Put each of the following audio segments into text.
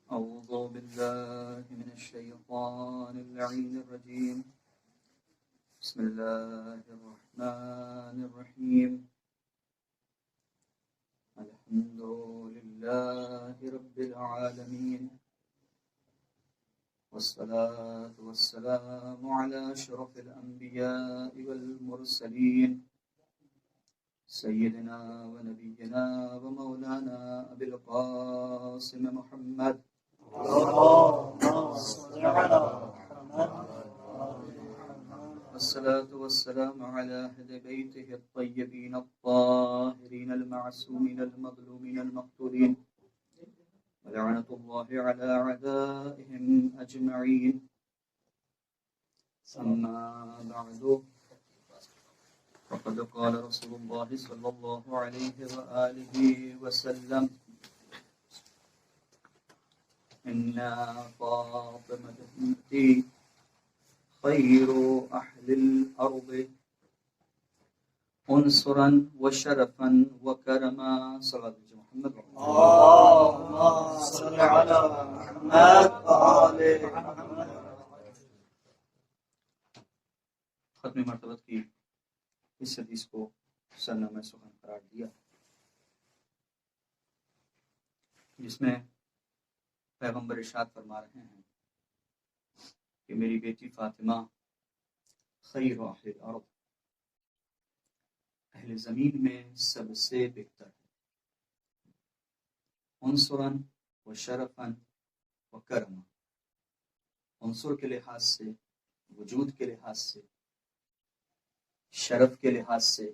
أعوذ بالله من الشيطان اللعين الرجيم بسم الله الرحمن الرحيم الحمد لله رب العالمين والصلاة والسلام على أشرف الأنبياء والمرسلين سيدنا ونبينا ومولانا أبي القاسم محمد والصلاة والسلام على أهل بيته الطيبين الطاهرين المعصومين المظلومين المقتولين ولعنة الله على أعدائهم أجمعين أما بعد فقد قال رسول الله صلى الله عليه وآله وسلم إن فاطمة بنتي خير أهل الأرض أنصرا وشرفا وكرما صلى الله عليه محمد اللهم صل على محمد وآل محمد. ختم مرتبت کی اس حدیث کو سرنامہ سخن قرار دیا جس میں پیغمبر ارشاد فرما رہے ہیں کہ میری بیٹی فاطمہ خیر اہل الارض اہل زمین میں سب سے بہتر ہے عنصراً و شرفاً و کرما عنصر کے لحاظ سے وجود کے لحاظ سے شرف کے لحاظ سے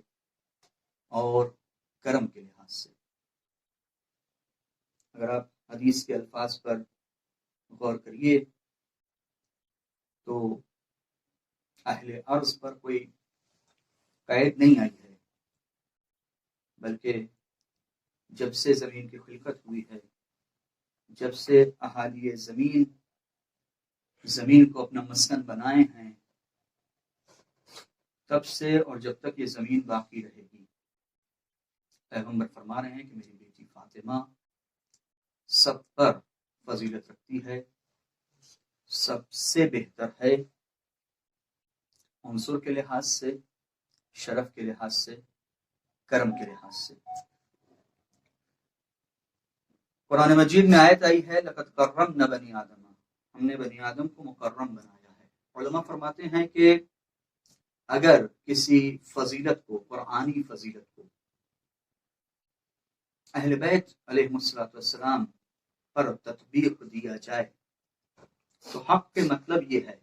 اور کرم کے لحاظ سے اگر آپ حدیث کے الفاظ پر غور کریے تو اہل ارض پر کوئی قید نہیں آئی ہے بلکہ جب سے زمین کی خلقت ہوئی ہے جب سے اہالی زمین کو اپنا مسکن بنائے ہیں تب سے اور جب تک یہ زمین باقی رہے گی پیغمبر فرما رہے ہیں کہ میری بیٹی فاطمہ سب پر فضیلت رکھتی ہے سب سے بہتر ہے عنصر کے لحاظ سے شرف کے لحاظ سے کرم کے لحاظ سے قرآن مجید میں آیت آئی ہے لقد کرمنا بنی آدم ہم نے بنی آدم کو مکرم بنایا ہے علماء فرماتے ہیں کہ اگر کسی فضیلت کو قرآنی فضیلت کو اہل بیت علیہ السلام پر تطبیق دیا جائے تو حق کے مطلب یہ ہے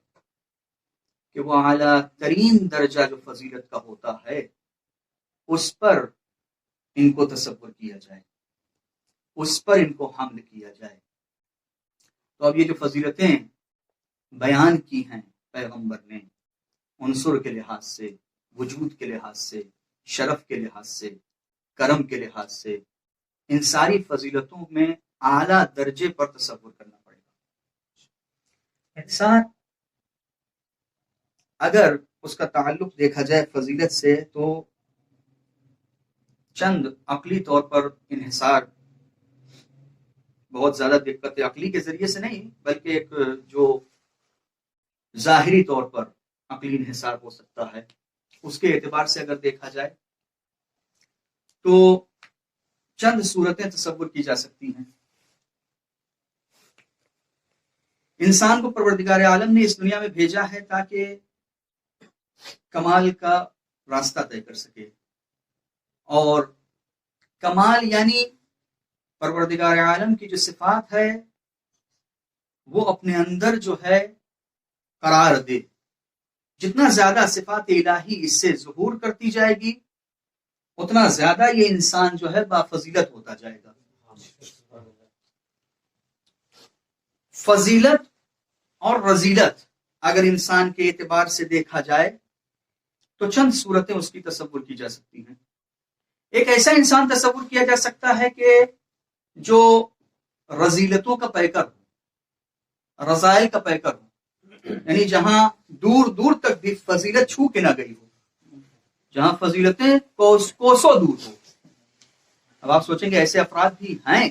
کہ وہ اعلیٰ ترین درجہ جو فضیلت کا ہوتا ہے اس پر ان کو تصور کیا جائے اس پر ان کو حمل کیا جائے تو اب یہ جو فضیلتیں بیان کی ہیں پیغمبر نے عنصر کے لحاظ سے وجود کے لحاظ سے شرف کے لحاظ سے کرم کے لحاظ سے ان ساری فضیلتوں میں اعلیٰ درجے پر تصور کرنا پڑے گا انسان اگر اس کا تعلق دیکھا جائے فضیلت سے تو چند عقلی طور پر انحصار بہت زیادہ دقت عقلی کے ذریعے سے نہیں بلکہ ایک جو ظاہری طور پر عقلی انحصار ہو سکتا ہے اس کے اعتبار سے اگر دیکھا جائے تو چند صورتیں تصور کی جا سکتی ہیں انسان کو پروردگار عالم نے اس دنیا میں بھیجا ہے تاکہ کمال کا راستہ طے کر سکے اور کمال یعنی پروردگار عالم کی جو صفات ہے وہ اپنے اندر جو ہے قرار دے جتنا زیادہ صفات الہی اس سے ظہور کرتی جائے گی اتنا زیادہ یہ انسان جو ہے بافضیلت ہوتا جائے گا فضیلت اور رذیلت اگر انسان کے اعتبار سے دیکھا جائے تو چند صورتیں اس کی تصور کی جا سکتی ہیں ایک ایسا انسان تصور کیا جا سکتا ہے کہ جو رذیلتوں کا پیکر ہو رذائل کا پیکر ہو یعنی جہاں دور دور تک بھی فضیلت چھو کے نہ گئی ہو جہاں فضیلتیں کوسوں دور ہو اب آپ سوچیں گے ایسے افراد بھی ہیں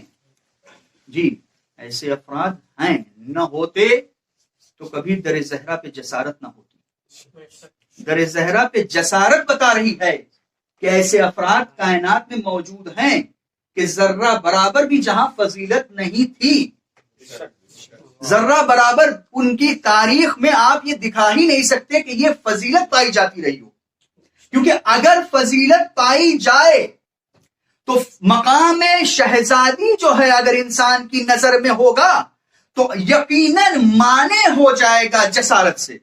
جی ایسے افراد ہیں، نہ ہوتے تو کبھی در زہرا پہ جسارت نہ ہوتی۔ در زہرا پہ جسارت بتا رہی ہے کہ ایسے افراد کائنات میں موجود ہیں کہ ذرہ برابر بھی جہاں فضیلت نہیں تھی، ذرہ برابر ان کی تاریخ میں آپ یہ دکھا ہی نہیں سکتے کہ یہ فضیلت پائی جاتی رہی ہو، کیونکہ اگر فضیلت پائی جائے تو مقام شہزادی جو ہے اگر انسان کی نظر میں ہوگا تو یقیناً مانے ہو جائے گا جسارت سے۔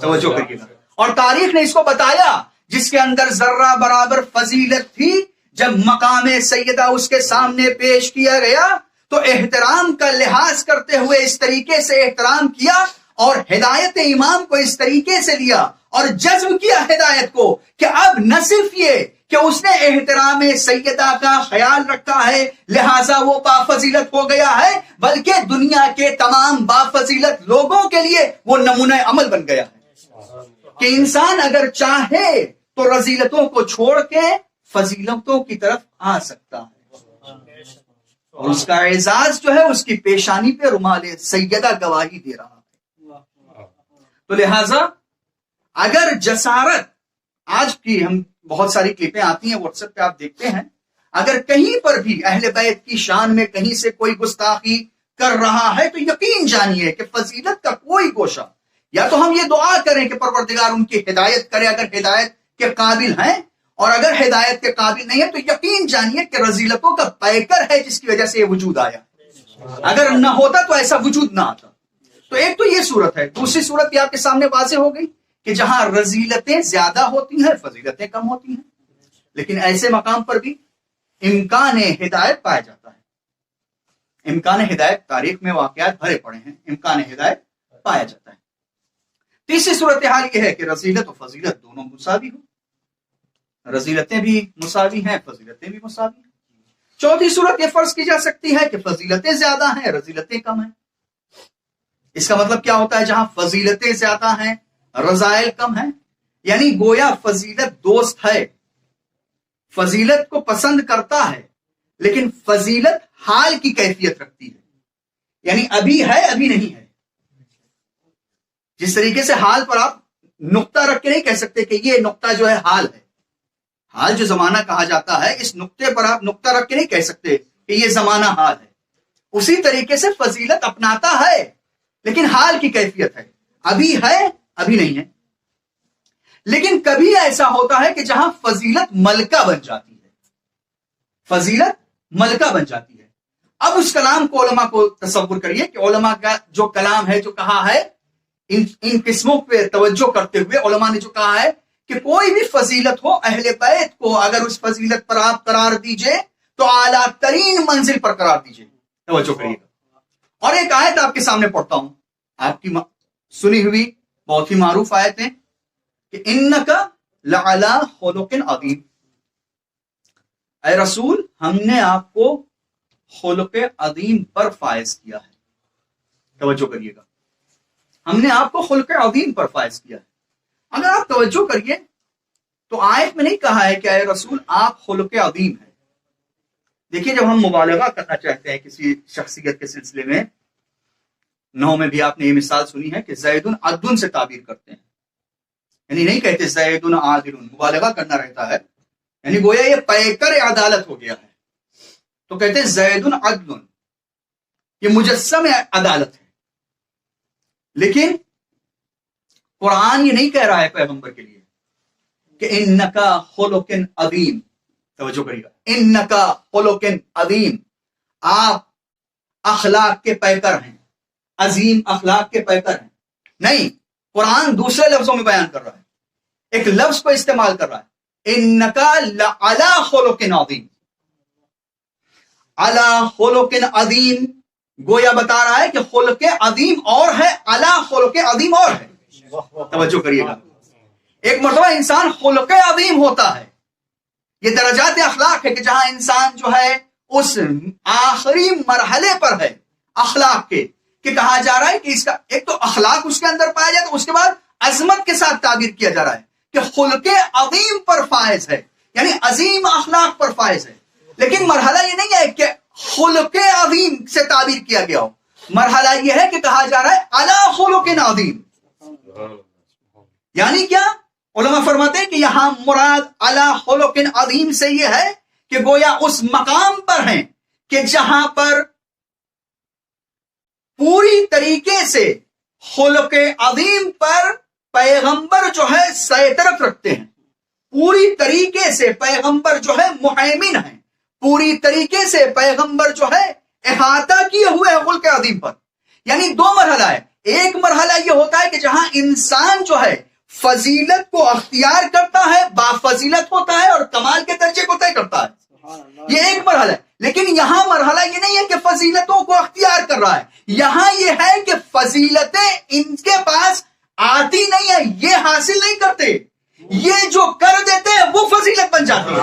توجہ کریے گا، اور تاریخ نے اس کو بتایا، جس کے اندر ذرہ برابر فضیلت تھی، جب مقام سیدہ اس کے سامنے پیش کیا گیا تو احترام کا لحاظ کرتے ہوئے اس طریقے سے احترام کیا، اور ہدایت امام کو اس طریقے سے لیا اور جذب کیا ہدایت کو کہ اب نہ صرف یہ کہ اس نے احترام سیدہ کا خیال رکھا ہے لہذا وہ بافضیلت ہو گیا ہے، بلکہ دنیا کے تمام بافضیلت لوگوں کے لیے وہ نمونہ عمل بن گیا ہے کہ انسان اگر چاہے تو رذیلتوں کو چھوڑ کے فضیلتوں کی طرف آ سکتا ہے، اور اس کا اعزاز جو ہے اس کی پیشانی پہ رومال سیدہ گواہی دے رہا ہے۔ تو لہذا اگر جسارت، آج کی ہم بہت ساری کلپیں آتی ہیں واٹس ایپ پہ آپ دیکھتے ہیں، اگر کہیں پر بھی اہل بیت کی شان میں کہیں سے کوئی گستاخی کر رہا ہے تو یقین جانیے کہ فضیلت کا کوئی گوشہ، یا تو ہم یہ دعا کریں کہ پروردگار ان کی ہدایت کرے اگر ہدایت کے قابل ہیں، اور اگر ہدایت کے قابل نہیں ہے تو یقین جانیے کہ رذیلتوں کا پیکر ہے جس کی وجہ سے یہ وجود آیا، اگر نہ ہوتا تو ایسا وجود نہ آتا۔ تو ایک تو یہ صورت ہے، دوسری صورت یہ آپ کے سامنے واضح ہو گئی کہ جہاں رذیلتیں زیادہ ہوتی ہیں فضیلتیں کم ہوتی ہیں، لیکن ایسے مقام پر بھی امکان ہدایت پایا جاتا ہے۔ امکان ہدایت، تاریخ میں واقعات بھرے پڑے ہیں، امکان ہدایت پایا جاتا ہے۔ تیسری صورتحال یہ ہے کہ رذیلت و فضیلت دونوں مساوی ہو، رذیلتیں بھی مساوی ہیں، فضیلتیں بھی مساوی ہیں۔ چوتھی صورت یہ فرض کی جا سکتی ہے کہ فضیلتیں زیادہ ہیں، رذیلتیں کم ہیں۔ اس کا مطلب کیا ہوتا ہے؟ جہاں فضیلتیں زیادہ ہیں رذائل کم ہیں، یعنی گویا فضیلت دوست ہے، فضیلت کو پسند کرتا ہے، لیکن فضیلت حال کی کیفیت رکھتی ہے، یعنی ابھی ہے ابھی نہیں ہے۔ جس طریقے سے حال پر آپ نقطہ رکھ کے نہیں کہہ سکتے کہ یہ نقطہ جو ہے حال ہے، حال جو زمانہ کہا جاتا ہے، اس نقطے پر آپ نقطہ رکھ کے نہیں کہہ سکتے کہ یہ زمانہ حال ہے۔ اسی طریقے سے فضیلت اپناتا ہے لیکن حال کی کیفیت ہے، ابھی ہے ابھی نہیں ہے۔ لیکن کبھی ایسا ہوتا ہے کہ جہاں فضیلت ملکہ بن جاتی ہے، فضیلت ملکہ بن جاتی ہے۔ اب اس کلام کو علماء کو تصور کریے کہ علماء کا جو کلام ہے، جو کہا ہے، ان قسموں پہ توجہ کرتے ہوئے علماء نے جو کہا ہے کہ کوئی بھی فضیلت ہو، اہل بیت کو اگر اس فضیلت پر آپ قرار دیجئے تو اعلیٰ ترین منزل پر قرار دیجئے۔ توجہ کریے گا، اور ایک آیت آپ کے سامنے پڑھتا ہوں، آپ کی سنی ہوئی بہت ہی معروف آیت ہے کہ انکا لعلی خلق عظیم، اے رسول ہم نے آپ کو خلق عظیم پر فائز کیا ہے۔ توجہ کریے گا، ہم نے آپ کو خلق عظیم پر فائز کیا ہے۔ اگر آپ توجہ کریے تو آیت میں نہیں کہا ہے کہ اے رسول آپ خلق عظیم ہیں۔ دیکھیے، جب ہم مبالغہ کرنا چاہتے ہیں کسی شخصیت کے سلسلے میں، نحو میں بھی آپ نے یہ مثال سنی ہے کہ زید عدل سے تعبیر کرتے ہیں، یعنی نہیں کہتے زید عادل، مبالغہ کرنا رہتا ہے، یعنی گویا یہ پیکر عدالت ہو گیا ہے، تو کہتے زید عدل، یہ مجسم عدالت ہے۔ لیکن قرآن یہ نہیں کہہ رہا ہے پیغمبر کے لیے کہ انکا خلق عظیم۔ توجہ کریے گا، انکا خلق عظیم، آپ اخلاق کے پیکر ہیں، عظیم اخلاق کے پیکر ہیں۔ نہیں، قرآن دوسرے لفظوں میں بیان کر رہا ہے، ایک لفظ کو استعمال کر رہا ہے، انکا لعلی خلق عظیم۔ علی خلق عظیم گویا بتا رہا ہے کہ خلق عظیم اور ہے، علی خلق عظیم اور ہے۔ توجہ کریے گا، ایک مرتبہ انسان خلق عظیم ہوتا ہے، یہ درجات اخلاق ہے کہ جہاں انسان جو ہے اس آخری مرحلے پر ہے اخلاق کے، کہ کہا جا رہا ہے کہ اس کا ایک تو اخلاق اس کے اندر پایا جاتا ہے، اس کے بعد عظمت کے ساتھ تعبیر کیا جا رہا ہے کہ خلق عظیم پر فائز ہے، یعنی عظیم اخلاق پر فائز ہے۔ لیکن مرحلہ یہ نہیں ہے کہ خلق عظیم سے تعبیر کیا گیا ہو. مرحلہ یہ ہے کہ کہا جا رہا ہے علی خلق عظیم. یعنی کیا؟ علماء فرماتے ہیں کہ یہاں مراد علی خلق عظیم سے یہ ہے کہ گویا اس مقام پر ہیں کہ جہاں پر پوری طریقے سے خلق عظیم پر پیغمبر جو ہے سیطرت رکھتے ہیں, پوری طریقے سے پیغمبر جو ہے محیمن ہیں, پوری طریقے سے پیغمبر جو ہے احاطہ کیے ہوئے ہیں خلق عظیم پر. یعنی دو مرحلہ ہے. ایک مرحلہ یہ ہوتا ہے کہ جہاں انسان جو ہے فضیلت کو اختیار کرتا ہے, بافضیلت ہوتا ہے اور کمال کے درجے کو طے کرتا ہے, یہ ایک مرحلہ ہے. لیکن یہاں مرحلہ یہ نہیں ہے کہ فضیلتوں کو اختیار کر رہا ہے, یہاں یہ ہے کہ فضیلتیں ان کے پاس آتی نہیں ہے, یہ حاصل نہیں کرتے, یہ جو کر دیتے ہیں وہ فضیلت بن جاتی ہے.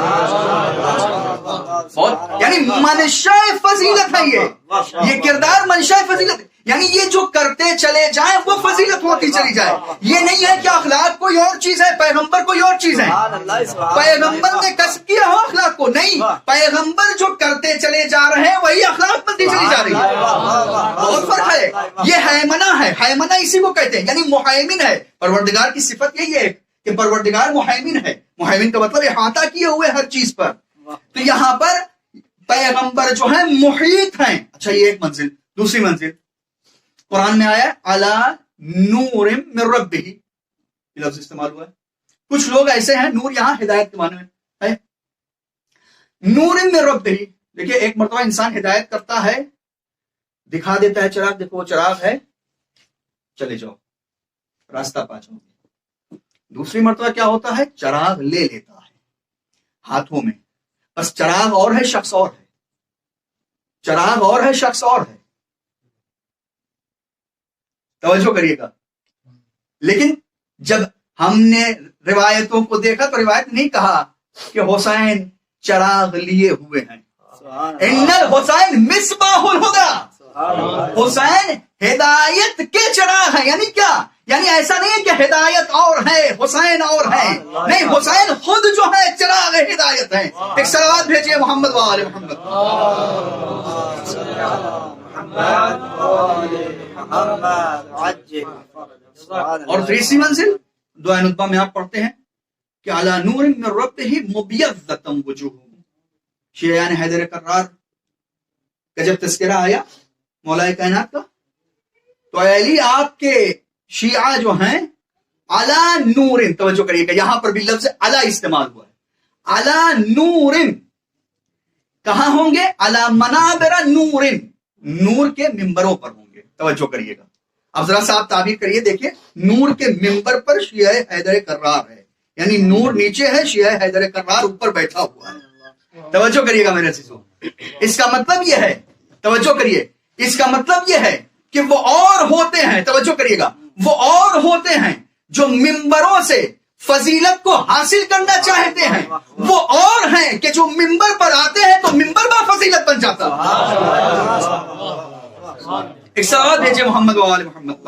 یعنی منشا فضیلت ہے, یہ کردار منشا فضیلت ہے. یعنی یہ جو کرتے چلے جائیں وہ فضیلت ہوتی چلی جائے. یہ نہیں ہے کہ اخلاق کوئی اور چیز ہے, پیغمبر کوئی اور چیز ہے, پیغمبر نے کسب کیا ہو اخلاق کو, نہیں, پیغمبر جو کرتے چلے جا رہے ہیں وہی اخلاق بنتی چلی جا رہی ہے. بہت فرق ہے. یہ حیمنہ ہے, حیمنہ اسی کو کہتے ہیں, یعنی محیمن ہے. پروردگار کی صفت یہی ہے کہ پروردگار محیمن ہے. محیمن کا مطلب احاطہ کیے ہوئے ہر چیز پر. تو یہاں پر پیغمبر جو ہے محیط ہیں. اچھا, یہ ایک منزل. دوسری منزل قرآن میں آیا علی نور من ربہ, یہ لفظ استعمال ہوا ہے. کچھ لوگ ایسے ہیں, نور یہاں ہدایت کے معنی میں ہے. نور من ربہ, دیکھیے ایک مرتبہ انسان ہدایت کرتا ہے, دکھا دیتا ہے چراغ, دیکھو وہ چراغ ہے, چلے جاؤ, راستہ پا جاؤ. دوسری مرتبہ کیا ہوتا ہے, چراغ لے لیتا ہے ہاتھوں میں, بس چراغ اور ہے, شخص اور ہے, چراغ اور ہے, شخص اور ہے. توجہ کریے گا. لیکن جب ہم نے روایتوں کو دیکھا تو روایت نہیں کہا کہ حسین چراغ لیے ہوئے ہیں. ان الحسین مصباح الہدی, حسین ہدایت کے چراغ ہیں. یعنی کیا؟ یعنی ایسا نہیں ہے کہ ہدایت اور ہے حسین اور ہے, نہیں, حسین خود جو ہے چراغ ہدایت ہے. ایک صلوات بھیجیے محمد و آل محمد. اور تیسری منزل دعا نطبہ میں آپ پڑھتے ہیں کہ علی نور من ربہ مبیضۃ وجوہہم. شیعان حیدر کرار کا جب تذکرہ آیا مولا کائنات کا, تو علی آپ کے شیعہ جو ہیں علی نور, توجہ کریے کہ یہاں پر بھی لفظ علی استعمال ہوا ہے. علی نور کہاں ہوں گے؟ علی منابر نور, نور کے ممبروں پر ہوں گے. توجہ کریے گا. اب ذرا صاحب تعبیر کریے, دیکھیے نور کے ممبر پر شیعہ حیدر کرار ہے, یعنی نور نیچے ہے, شیعہ حیدر کرار اوپر بیٹھا ہوا ہے. توجہ کریے گا میرے عزیزو. اس کا مطلب یہ ہے, توجہ کریے, اس کا مطلب یہ ہے کہ وہ اور ہوتے ہیں, توجہ کریے گا, وہ اور ہوتے ہیں جو ممبروں سے فضیلت کو حاصل کرنا چاہتے ہیں, وہ اور ہیں کہ جو ممبر پر آتے ہیں تو ممبر با فضیلت بن جاتا. ایک سوال بھیجے محمد و آل محمد.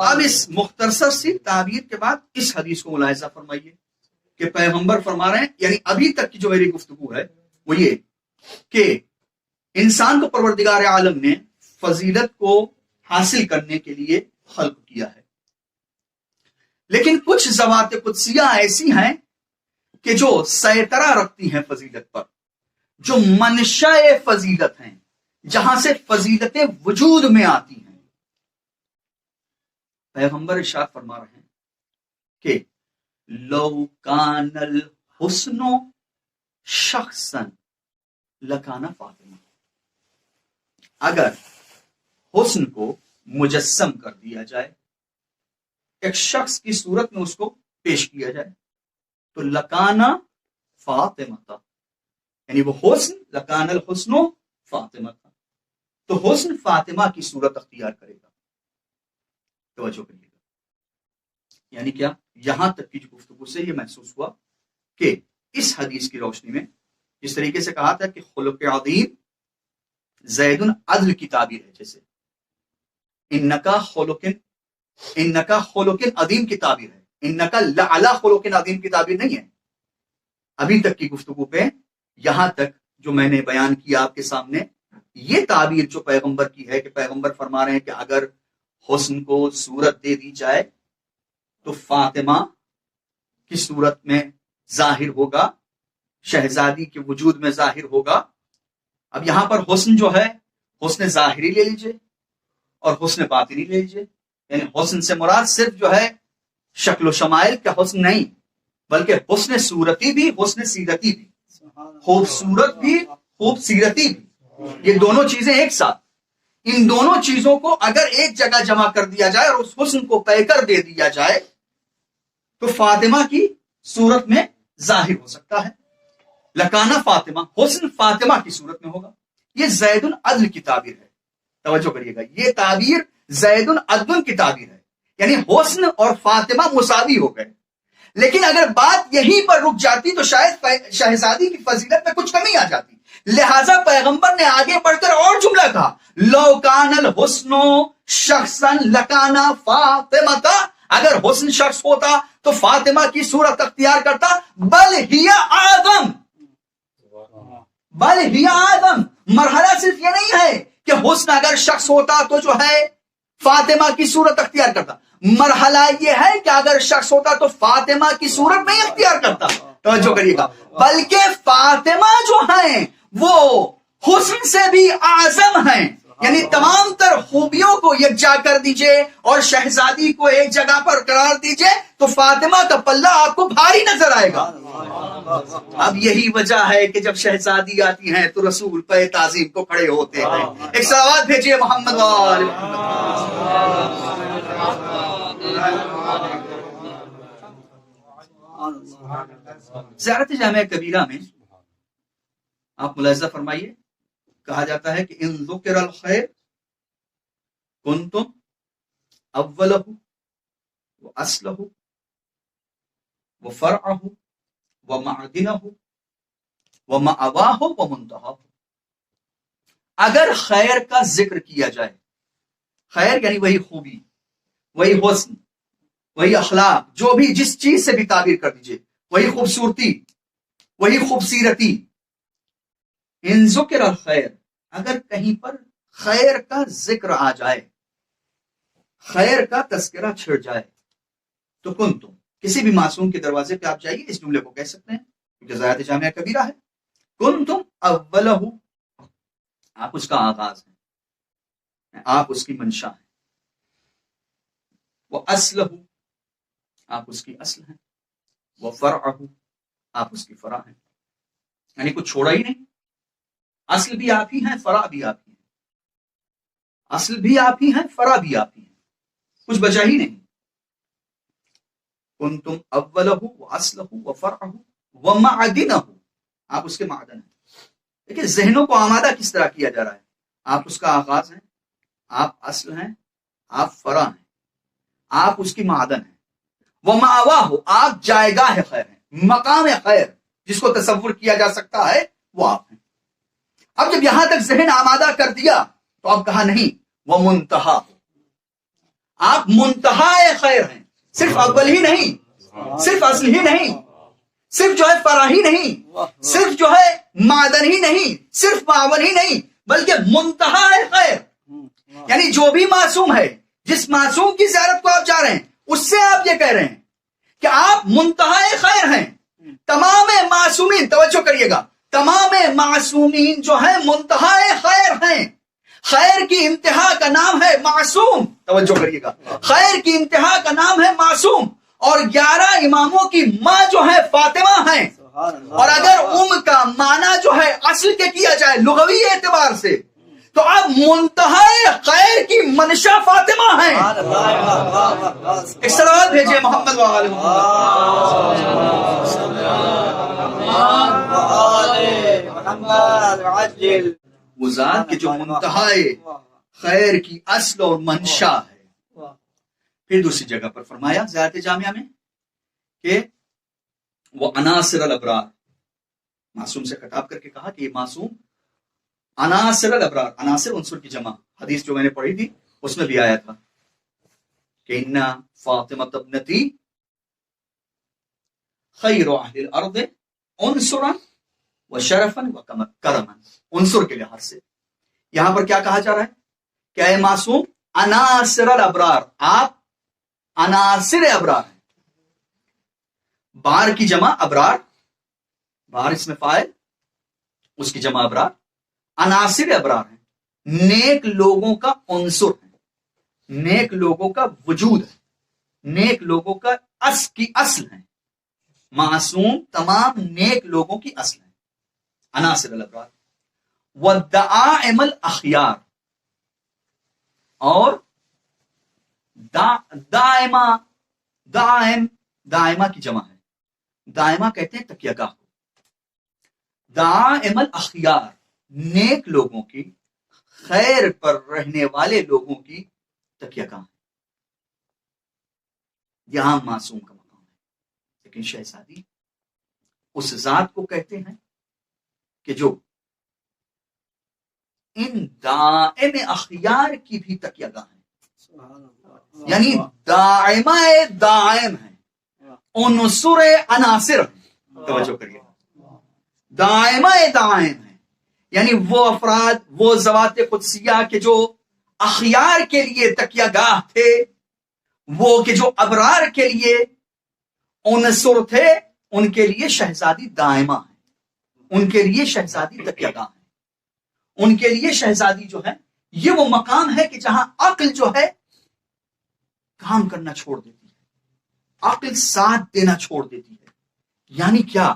اب اس مختصر سی تعبیر کے بعد اس حدیث کو ملاحظہ فرمائیے کہ پیغمبر فرما رہے ہیں, یعنی ابھی تک کی جو میری گفتگو ہے وہ یہ کہ انسان کو پروردگار عالم نے فضیلت کو حاصل کرنے کے لیے خلق کیا ہے, لیکن کچھ ذوات قدسیہ ایسی ہیں کہ جو سیطرہ رکھتی ہیں فضیلت پر, جو منشا فضیلت ہیں, جہاں سے فضیلتیں وجود میں آتی ہیں. پیغمبر ارشاد فرما رہے ہیں کہ لو کان الحسن شخصا لکان فاطمہ, اگر حسن کو مجسم کر دیا جائے, ایک شخص کی صورت میں اس کو پیش کیا جائے, تو لکانا فاطمہ, یعنی وہ حسن, لکان الحسن فاطمہ, تو حسن فاطمہ کی صورت اختیار کرے گا. توجہ کریے گا. یعنی کیا؟ یہاں تک کی جو گفتگو سے یہ محسوس ہوا کہ اس حدیث کی روشنی میں جس طریقے سے کہا تھا کہ خلق عظیم زید عدل کی تعبیر ہے, جیسے انکا خلق عظیم کی تعبیر ہے, انکا لعلی خلق عظیم کی تعبیر نہیں ہے. ابھی تک کی گفتگو پہ یہاں تک جو میں نے بیان کیا آپ کے سامنے، یہ تعبیر جو پیغمبر کی ہے کہ پیغمبر فرما رہے ہیں کہ اگر حسن کو صورت دے دی جائے تو فاطمہ کی صورت میں ظاہر ہوگا، شہزادی کے وجود میں ظاہر ہوگا۔ اب یہاں پر حسن جو ہے، حسن ظاہری لے لیجئے اور حسن باطنی لے لیجئے، یعنی حسن سے مراد صرف جو ہے شکل و شمائل کا حسن نہیں، بلکہ حسن صورتی بھی، حسن سیرتی بھی، خوبصورت بھی، خوبصیرتی بھی، یہ دونوں چیزیں ایک ساتھ۔ ان دونوں چیزوں کو اگر ایک جگہ جمع کر دیا جائے اور اس حسن کو پے کر دے دیا جائے تو فاطمہ کی صورت میں ظاہر ہو سکتا ہے۔ لکانہ فاطمہ، حسن فاطمہ کی صورت میں ہوگا۔ یہ زید العدل کی تعبیر ہے، توجہ کریے گا، یہ تعبیر زید العدل کی تعبیر ہے، یعنی حسن اور فاطمہ مساوی ہو گئے۔ لیکن اگر بات یہیں پر رک جاتی تو شاید شہزادی کی فضیلت میں کچھ کمی آ جاتی، لہذا پیغمبر نے آگے بڑھ کر اور جملہ کہا، لو کان الحسن شخصا لکانا فاطمہ، اگر حسن شخص ہوتا تو فاطمہ کی صورت اختیار کرتا، بل ہی اعظم، بل ہی اعظم۔ مرحلہ صرف یہ نہیں ہے کہ حسن اگر شخص ہوتا تو جو ہے فاطمہ کی صورت اختیار کرتا، مرحلہ یہ ہے کہ اگر شخص ہوتا تو فاطمہ کی صورت نہیں اختیار کرتا، توجہ کریے گا، بلکہ فاطمہ جو ہیں وہ حسن سے بھی اعظم ہیں، یعنی تمام تر خوبیوں کو یکجا کر دیجئے اور شہزادی کو ایک جگہ پر قرار دیجئے تو فاطمہ کا پلہ آپ کو بھاری نظر آئے گا۔ اب یہی وجہ ہے کہ جب شہزادی آتی ہیں تو رسول پہ تعظیم کو کھڑے ہوتے ہیں۔ ایک صلوات بھیجئے محمد وآل محمد۔ زیارت جامعہ کبیرہ میں آپ ملاحظہ فرمائیے، کہا جاتا ہے کہ ان ذکر الخیر کنتم اولہ واصلہ وفرعہ ومعدنہ ومأواہ ومنتہاہ۔ اگر خیر کا ذکر کیا جائے، خیر یعنی وہی خوبی، وہی حسن، وہی اخلاق، جو بھی جس چیز سے بھی تعبیر کر دیجئے، وہی خوبصورتی، وہی خوبصیرتی، ان ذکر الخیر، اگر کہیں پر خیر کا ذکر آ جائے، خیر کا تذکرہ چھڑ جائے تو کنتم، کسی بھی معصوم کے دروازے پہ آپ جائیے، اس جملے کو کہہ سکتے ہیں کیونکہ زیارت جامعہ کبیرہ ہے، کنتم اولہ، آپ اس کا آغاز ہیں، آپ اس کی منشا ہیں، وہ اصلہ، آپ اس کی اصل ہیں، وہ فرعہ، آپ اس کی فرع ہیں، یعنی کچھ چھوڑا ہی نہیں، اصل بھی آپ ہی ہیں، فرع بھی آپ ہی ہیں، اصل بھی آپ ہی ہیں، فرع بھی آپ ہی ہیں، کچھ بچا ہی نہیں۔ کنتم اولہ واصلہ وفرعہ ومعدنہ، آپ اس کے معدن ہیں۔ دیکھیں ذہنوں کو آمادہ کس طرح کیا جا رہا ہے، آپ اس کا آغاز ہیں، آپ اصل ہیں، آپ فرع ہیں، آپ اس کی معدن ہیں، ومأواہ، آپ جائیگاہ خیر ہیں، مقام خیر جس کو تصور کیا جا سکتا ہے وہ آپ ہیں۔ اب جب یہاں تک ذہن آمادہ کر دیا تو اب کہا نہیں، وہ منتہا، آپ منتہا خیر ہیں، صرف اول ہی نہیں، صرف اصل ہی نہیں، صرف جو ہے فرع ہی نہیں، صرف جو ہے معدن ہی نہیں، صرف معاون ہی نہیں، بلکہ منتہا خیر، یعنی جو بھی معصوم ہے، جس معصوم کی زیارت کو آپ جا رہے ہیں اس سے آپ یہ کہہ رہے ہیں کہ آپ منتہا خیر ہیں۔ تمام معصومین، توجہ کریے گا، تمام معصومین جو ہیں منتہا خیر ہیں۔ خیر کی انتہا کا نام ہے معصوم، توجہ کریے گا، خیر کی انتہا کا نام ہے معصوم، اور 11 اماموں کی ماں جو ہے فاطمہ ہیں، اور اگر کا معنی جو ہے اصل کے کیا جائے لغوی اعتبار سے تو اب منتہا خیر کی منشا فاطمہ ہیں۔ ایک صلوات بھیجئے محمد وآل محمد۔ وہ ذات کے جو منتہا خیر کی اصل اور منشا ہے۔ پھر دوسری جگہ پر فرمایا زیارت جامعہ میں کہ وہ عناصر الابرار، معصوم سے خطاب کر کے کہا کہ یہ معصوم عناصر الابرار، عناصر عنصر کی جمع، حدیث جو میں نے پڑھی تھی اس میں بھی آیا تھا کہ ان فاطمہ ابنتی خیر اہل الارض عنصرا و شرفا و کرما، عنصر کے لحاظ سے یہاں پر کیا کہا جا رہا ہے کہ اے معصوم عناصر الابرار، آپ عناصر ابرار ہیں. بار کی جمع ابرار، بار اس میں فاعل، اس کی جمع ابرار، عناصر ابرار ہیں، نیک لوگوں کا عنصر ہے، نیک لوگوں کا وجود ہے، نیک لوگوں کا کی اصل ہے. معصوم تمام نیک لوگوں کی اصل ہے، عناصر الابرار. والدعائم الاخیار، اور دائمہ، دائمہ کی جمع ہے، دائمہ کہتے ہیں تکیہ گاہ کو. دائم الاخیار، نیک لوگوں کی، خیر پر رہنے والے لوگوں کی تکیہ گاہ ہے. یہاں معصوم کا مقام ہے. لیکن شہزادی اس ذات کو کہتے ہیں کہ جو ان دائم اخیار کی بھی تکیہ گاہ ہے، یعنی دائمہ دائم ہے، عنصر عناصر ہے. توجہ کریے، دائمہ دائم ہے، یعنی وہ افراد، وہ ذوات قدسیہ کہ جو اخیار کے لیے تکیہ گاہ تھے، وہ کہ جو ابرار کے لیے عنصر تھے، ان کے لیے شہزادی دائمہ ہے، ان کے لیے شہزادی تکیہ گاہ ہے، ان کے لیے شہزادی جو ہے یہ وہ مقام ہے کہ جہاں عقل جو ہے کام کرنا چھوڑ دیتی ہے، عقل ساتھ دینا چھوڑ دیتی ہے. یعنی کیا؟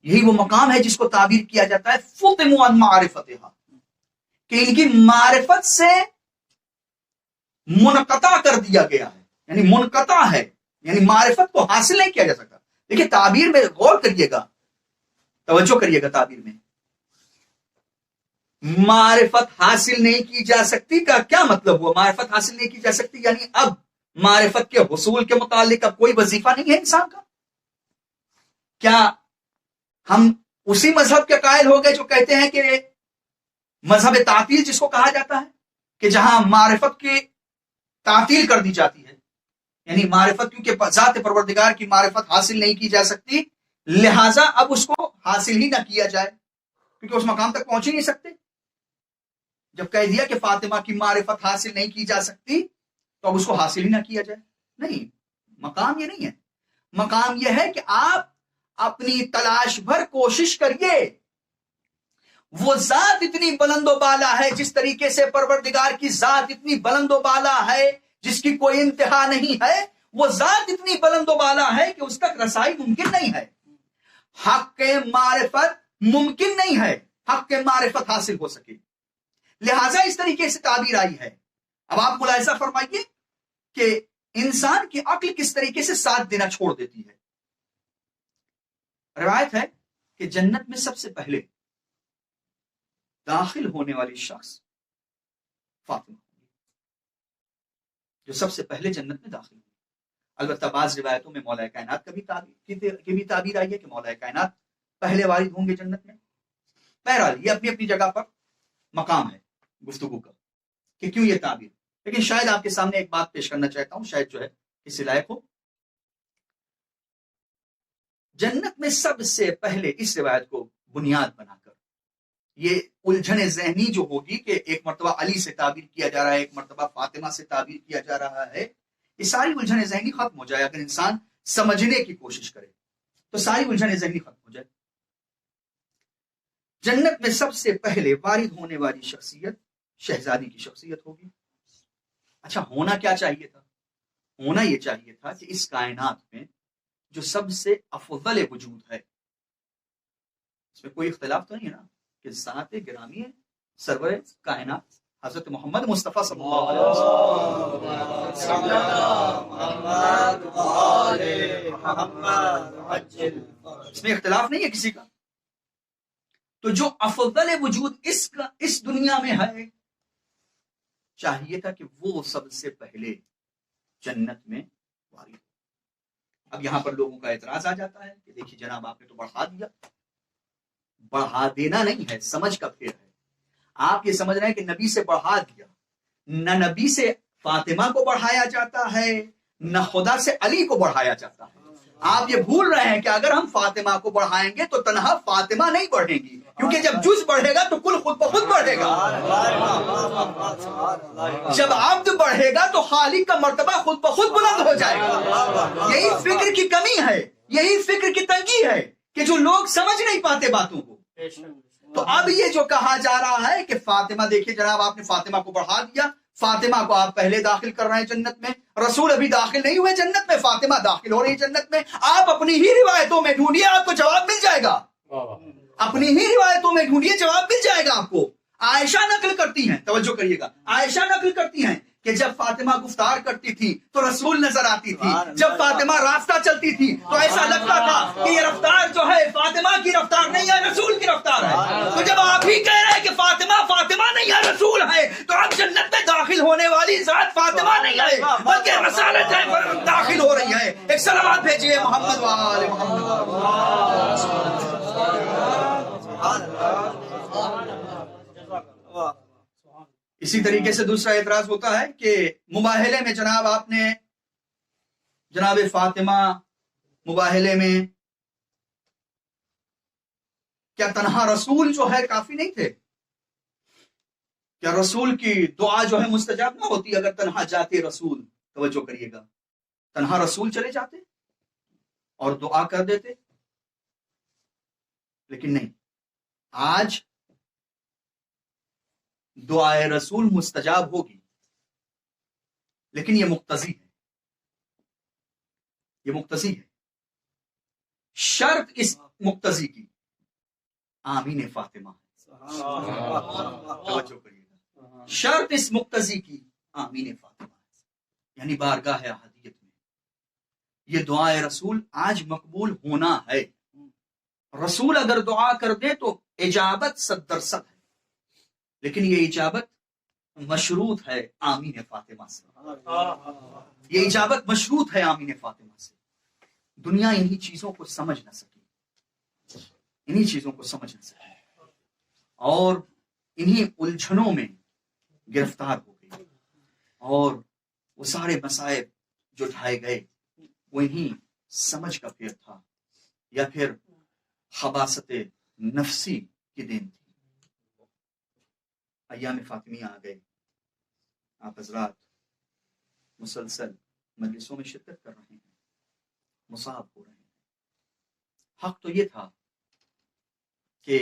یہی وہ مقام ہے جس کو تعبیر کیا جاتا ہے فطموا عن معرفتھا، کہ ان کی معرفت سے منقطع کر دیا گیا ہے، یعنی منقطع ہے، یعنی معرفت کو حاصل نہیں کیا جا سکتا. دیکھیے تعبیر میں غور کریے گا، توجہ کریے گا تعبیر میں. معرفت حاصل نہیں کی جا سکتی کا کیا مطلب ہوا؟ معرفت حاصل نہیں کی جا سکتی یعنی اب معرفت کے حصول کے متعلق اب کوئی وظیفہ نہیں ہے انسان کا. کیا ہم اسی مذہب کے قائل ہو گئے جو کہتے ہیں کہ مذہب تعطیل جس کو کہا جاتا ہے، کہ جہاں معرفت کی تعطیل کر دی جاتی ہے، یعنی معرفت کیونکہ ذات پروردگار کی معرفت حاصل نہیں کی جا سکتی لہٰذا اب اس کو حاصل ہی نہ کیا جائے، کیونکہ اس مقام تک پہنچ ہی نہیں سکتے. جب کہہ دیا کہ فاطمہ کی معرفت حاصل نہیں کی جا سکتی تو اب اس کو حاصل ہی نہ کیا جائے. نہیں، مقام یہ نہیں ہے. مقام یہ ہے کہ آپ اپنی تلاش بھر کوشش کریے. وہ ذات اتنی بلند و بالا ہے، جس طریقے سے پروردگار کی ذات اتنی بلند و بالا ہے جس کی کوئی انتہا نہیں ہے، وہ ذات اتنی بلند و بالا ہے کہ اس تک رسائی ممکن نہیں ہے. حق کے معرفت ممکن نہیں ہے حق کے معرفت حاصل ہو سکے، لہٰذا اس طریقے سے تعبیر آئی ہے. اب آپ ملاحظہ فرمائیے کہ انسان کی عقل کس طریقے سے ساتھ دینا چھوڑ دیتی ہے. روایت ہے کہ جنت میں سب سے پہلے داخل ہونے والی شخص فاطمہ، جو سب سے پہلے جنت میں داخل ہوئی. البتہ بعض روایتوں میں مولا کائنات کی بھی تعبیر آئی ہے کہ مولا کائنات پہلے وارد ہوں گے جنت میں. بہرحال یہ اپنی اپنی جگہ پر مقام ہے گفتگو کا کہ کیوں یہ تعبیر. لیکن شاید آپ کے سامنے ایک بات پیش کرنا چاہتا ہوں، شاید جو ہے کسی لائق ہو. جنت میں سب سے پہلے اس روایت کو بنیاد بنا کر یہ الجھن ذہنی جو ہوگی کہ ایک مرتبہ علی سے تعبیر کیا جا رہا ہے، ایک مرتبہ فاطمہ سے تعبیر کیا جا رہا ہے، یہ ساری الجھن ذہنی ختم ہو جائے. اگر انسان سمجھنے کی کوشش کرے تو ساری الجھن ذہنی ختم ہو جائے. جنت میں سب سے پہلے وارد ہونے والی شخصیت شہزادی کی شخصیت ہوگی. اچھا ہونا کیا چاہیے تھا؟ ہونا یہ چاہیے تھا کہ اس کائنات میں جو سب سے افضل وجود ہے، اس میں کوئی اختلاف تو نہیں ہے نا کہ ذات گرامی ہے سرور کائنات حضرت محمد مصطفیٰ صلی اللہ علیہ وسلم، اس میں اختلاف نہیں ہے کسی کا. تو جو افضل وجود اس دنیا میں ہے، چاہیے تھا کہ وہ سب سے پہلے جنت میں وارد ہو. اب یہاں پر لوگوں کا اعتراض آ جاتا ہے کہ دیکھیے جناب آپ نے تو بڑھا دیا. بڑھا دینا نہیں ہے، سمجھ کا پھیر ہے. آپ یہ سمجھ رہے ہیں کہ نبی سے بڑھا دیا. نہ نبی سے فاطمہ کو بڑھایا جاتا ہے، نہ خدا سے علی کو بڑھایا جاتا ہے. آپ یہ بھول رہے ہیں کہ اگر ہم فاطمہ کو بڑھائیں گے تو تنہا فاطمہ نہیں بڑھیں گی، کیونکہ جب جز بڑھے گا تو کل خود بخود بڑھے گا۔ جب عبد بڑھے گا تو خالق کا مرتبہ خود بخود بلند ہو جائے گا۔ یہی فکر کی کمی ہے، یہی فکر کی تنگی ہے کہ جو لوگ سمجھ نہیں پاتے باتوں کو۔ تو اب یہ جو کہا جا رہا ہے کہ فاطمہ، دیکھیے جناب، آپ نے فاطمہ کو بڑھا دیا، فاطمہ کو آپ پہلے داخل کر رہے ہیں جنت میں، رسول ابھی داخل نہیں ہوئے جنت میں، فاطمہ داخل ہو رہی ہے جنت میں۔ آپ اپنی ہی روایتوں میں ڈھونڈیے، آپ کو جواب مل جائے گا، اپنی ہی روایتوں میں ڈھونڈیے، جواب مل جائے گا آپ کو۔ عائشہ نقل کرتی ہیں، توجہ کریے گا، عائشہ نقل کرتی ہیں کہ جب فاطمہ گفتار کرتی تھی تو رسول نظر آتی تھی، جب فاطمہ راستہ چلتی تھی تو ایسا لگتا تھا کہ یہ رفتار جو ہے فاطمہ کی رفتار نہیں ہے، رسول کی رفتار ہے۔ تو جب آپ ہی کہہ رہے ہیں کہ فاطمہ نہیں ہے، رسول ہے، تو اب جنت میں داخل ہونے والی ذات فاطمہ نہیں ہے بلکہ رسالت ہے، داخل ہو رہی ہے۔ ایک صلوات بھیجیے محمد وآل محمد۔ اسی طریقے سے دوسرا اعتراض ہوتا ہے کہ مباہلے میں جناب آپ نے جناب فاطمہ مباہلے میں کیا تنہا رسول جو ہے کافی نہیں تھے؟ کیا رسول کی دعا جو ہے مستجاب نہ ہوتی اگر تنہا جاتے رسول؟ توجہ کریے گا، تنہا رسول چلے جاتے اور دعا کر دیتے، لیکن نہیں، آج دعائے رسول مستجاب ہوگی، لیکن یہ مقتضی ہے، یہ مقتضی ہے۔ شرط اس مقتضی کی آمین فاطمہ ہے، توجہ کریے گا، شرط اس مقتضی کی آمین فاطمہ ہے، یعنی بارگاہ احدیت میں یہ دعائے رسول آج مقبول ہونا ہے۔ رسول اگر دعا کر دے تو اجابت 100% ہے، لیکن یہ اجابت مشروط ہے آمین فاطمہ سے، یہ اجابت مشروط ہے آمین فاطمہ سے۔ دنیا انہی چیزوں کو سمجھ نہ سکی، انہی چیزوں کو سمجھ نہ سکی اور انہی الجھنوں میں گرفتار ہو گئی، اور وہ سارے مصائب جو ڈھائے گئے وہ انہی سمجھ کا پھیر تھا یا پھر خباثت نفسی کی دین تھی۔ ایام فاطمیہ آ گئے، آپ حضرات مسلسل مجلسوں میں شرکت کر رہے ہیں، مصاب ہو رہے ہیں۔ حق تو یہ تھا کہ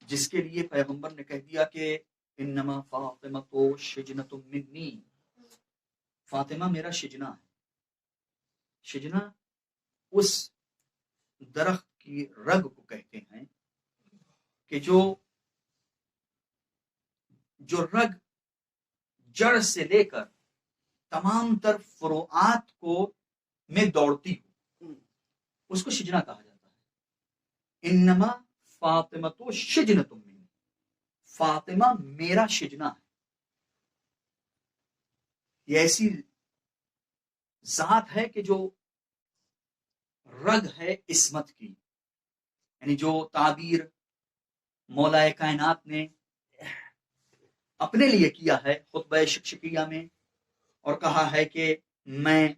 جس کے لیے پیغمبر نے کہہ دیا کہ انما فاطمۃ شجنۃ منی، فاطمہ میرا شجنا ہے۔ شجنا اس درخت کی رگ کو کہتے ہیں کہ جو رگ جڑ سے لے کر تمام تر فروعات کو میں دوڑتی ہو، اس کو شجنا کہا جاتا ہے۔ انما فاطمۃ شجنۃ منی، فاطمہ میرا شجنا ہے۔ یہ ایسی ذات ہے کہ جو رگ ہے عصمت کی، یعنی جو تعبیر مولا کائنات نے اپنے لیے کیا ہے خطبہ شکشکیہ میں، اور کہا ہے کہ میں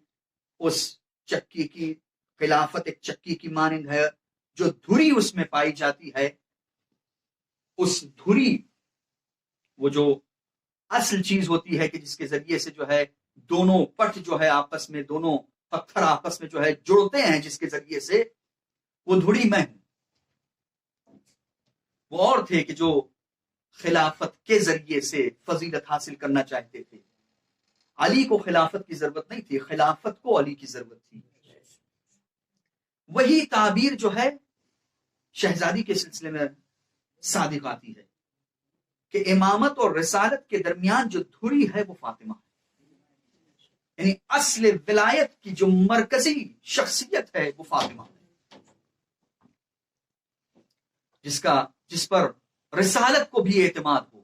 اس چکی کی خلافت ایک چکی کی مانند ہے، جو دھری اس میں پائی جاتی ہے، اس دھری وہ جو اصل چیز ہوتی ہے کہ جس کے ذریعے سے جو ہے دونوں پٹ جو ہے آپس میں، دونوں پتھر آپس میں جو ہے جڑتے ہیں، جس کے ذریعے سے وہ دھڑی میں ہوں۔ وہ اور تھے کہ جو خلافت کے ذریعے سے فضیلت حاصل کرنا چاہتے تھے۔ علی کو خلافت کی ضرورت نہیں تھی، خلافت کو علی کی ضرورت تھی۔ وہی تعبیر جو ہے شہزادی کے سلسلے میں صادق آتی ہے کہ امامت اور رسالت کے درمیان جو دھری ہے وہ فاطمہ ہے، یعنی اصل ولایت کی جو مرکزی شخصیت ہے وہ فاطمہ ہے، جس پر رسالت کو بھی اعتماد ہو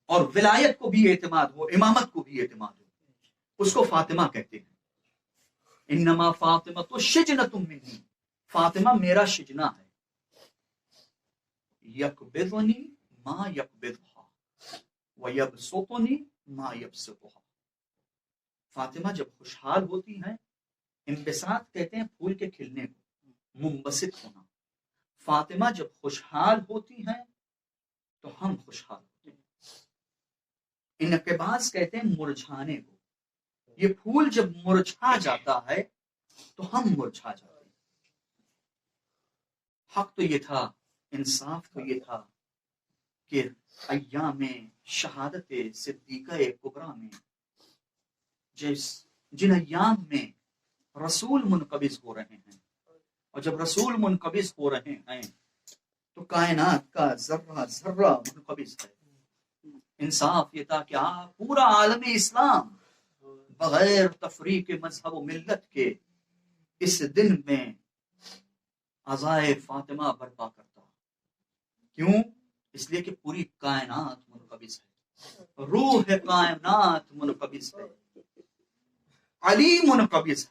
اور ولایت کو بھی اعتماد ہو، امامت کو بھی اعتماد ہو، اس کو فاطمہ کہتے ہیں۔ انما فاطمۃ شجنۃ منی، فاطمہ میرا شجنا ہے۔ یقبضنی ما یقبضها ویبسطنی ما یبسطها، فاطمہ جب خوشحال ہوتی ہیں انبساط کہتے ہیں پھول کے کھلنے کو، منبسط ہونا۔ فاطمہ جب خوشحال ہوتی ہیں تو ہم خوشحال ہوتے ہیں۔ انقباض کہتے ہیں مرجھانے کو، یہ پھول جب مرجھا جاتا ہے تو ہم مرجھا جاتے ہیں۔ حق تو یہ تھا، انصاف تو یہ تھا کہ ایام شہادت صدیقہ کبریٰ میں جن ایام میں رسول منقبض ہو رہے ہیں، اور جب رسول منقبض ہو رہے ہیں تو کائنات کا ذرہ ذرہ منقبض ہے۔ انصاف یہ تھا کہ پورا عالم اسلام بغیر تفریق مذہب و ملت کے اس دن میں عزائے فاطمہ برپا کرتا۔ کیوں؟ اس لیے کہ پوری کائنات منقبض ہے، روح کائنات منقبض ہے، علی منقبض ہے۔